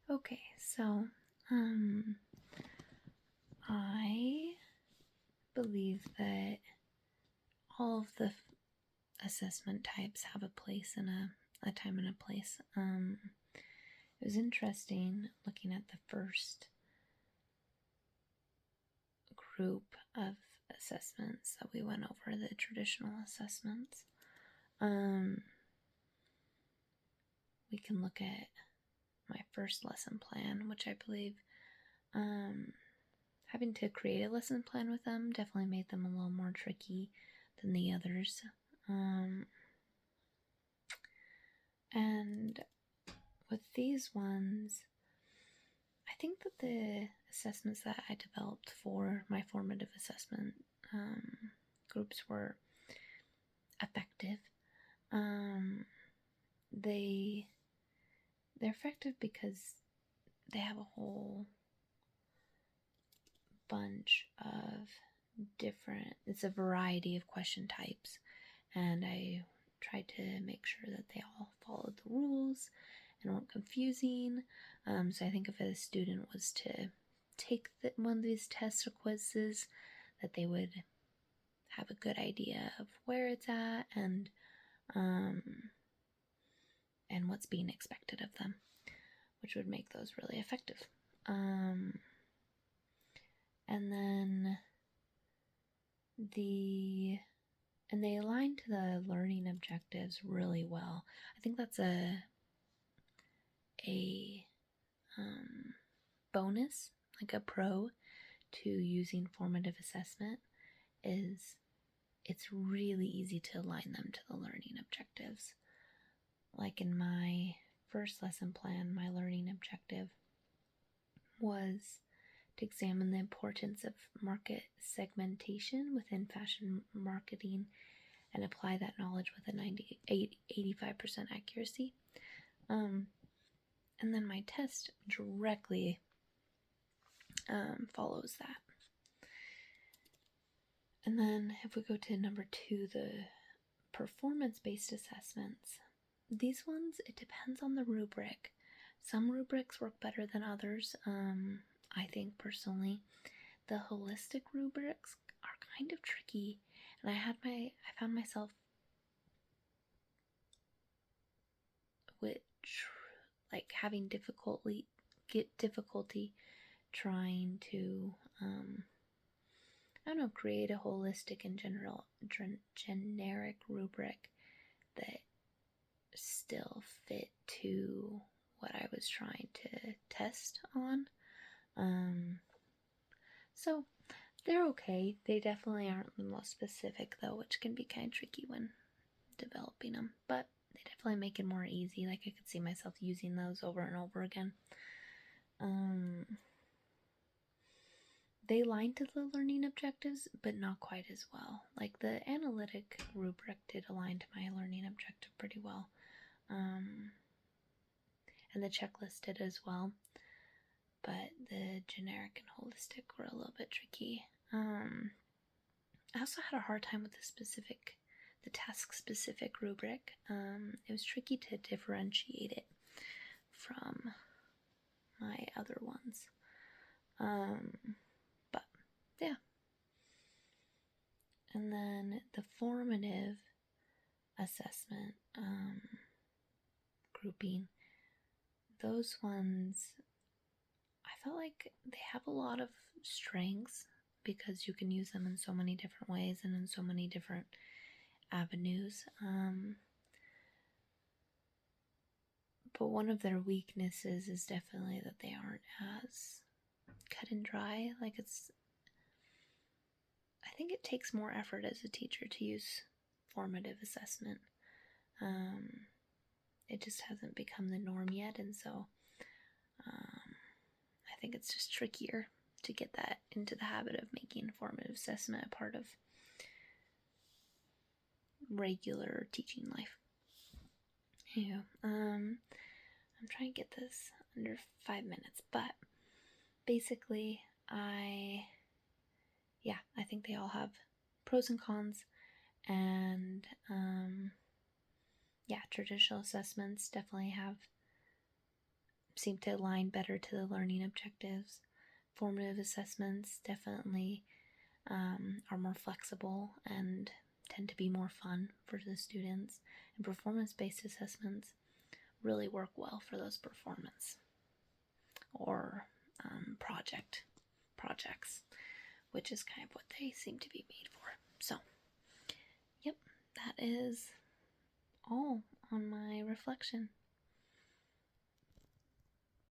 Okay, so um, I believe that all of the assessment types have a place and a time and a place. It was interesting looking at the first group of assessments that we went over, the traditional assessments. We can look at my first lesson plan, which I believe having to create a lesson plan with them definitely made them a little more tricky than the others. And with these ones, I think that the assessments that I developed for my formative assessment groups were effective. They're effective because they have a whole bunch of it's a variety of question types, and I tried to make sure that they all followed the rules and weren't confusing. So I think if a student was to take one of these tests or quizzes, that they would have a good idea of where it's at and what's being expected of them, which would make those really effective. And then they align to the learning objectives really well. I think that's a bonus, like a pro to using formative assessment, is it's really easy to align them to the learning objectives. Like in my first lesson plan, my learning objective was to examine the importance of market segmentation within fashion marketing and apply that knowledge with a 85% accuracy. And then my test directly follows that. And then if we go to number 2, the performance-based assessments, these ones, it depends on the rubric. Some rubrics work better than others. I think personally, the holistic rubrics are kind of tricky, and I found myself having difficulty trying to create a holistic and generic rubric that still fit to what I was trying to test on. So they're okay. They definitely aren't the most specific though, which can be kind of tricky when developing them, but they definitely make it more easy. Like I could see myself using those over and over again. They align to the learning objectives, but not quite as well. Like the analytic rubric did align to my learning objective pretty well. And the checklist did as well. But the generic and holistic were a little bit tricky. I also had a hard time with the task-specific rubric. It was tricky to differentiate it from my other ones. But yeah. And then the formative assessment grouping, those ones, I felt like they have a lot of strengths because you can use them in so many different ways and in so many different avenues. But one of their weaknesses is definitely that they aren't as cut and dry. I think it takes more effort as a teacher to use formative assessment. It just hasn't become the norm yet, and so I think it's just trickier to get that into the habit of making formative assessment a part of regular teaching life. Yeah. I'm trying to get this under 5 minutes, but basically I think they all have pros and cons, and traditional assessments definitely seem to align better to the learning objectives. Formative assessments definitely are more flexible and tend to be more fun for the students. And performance-based assessments really work well for those performance or projects, which is kind of what they seem to be made for. So, yep, that is all on my reflection.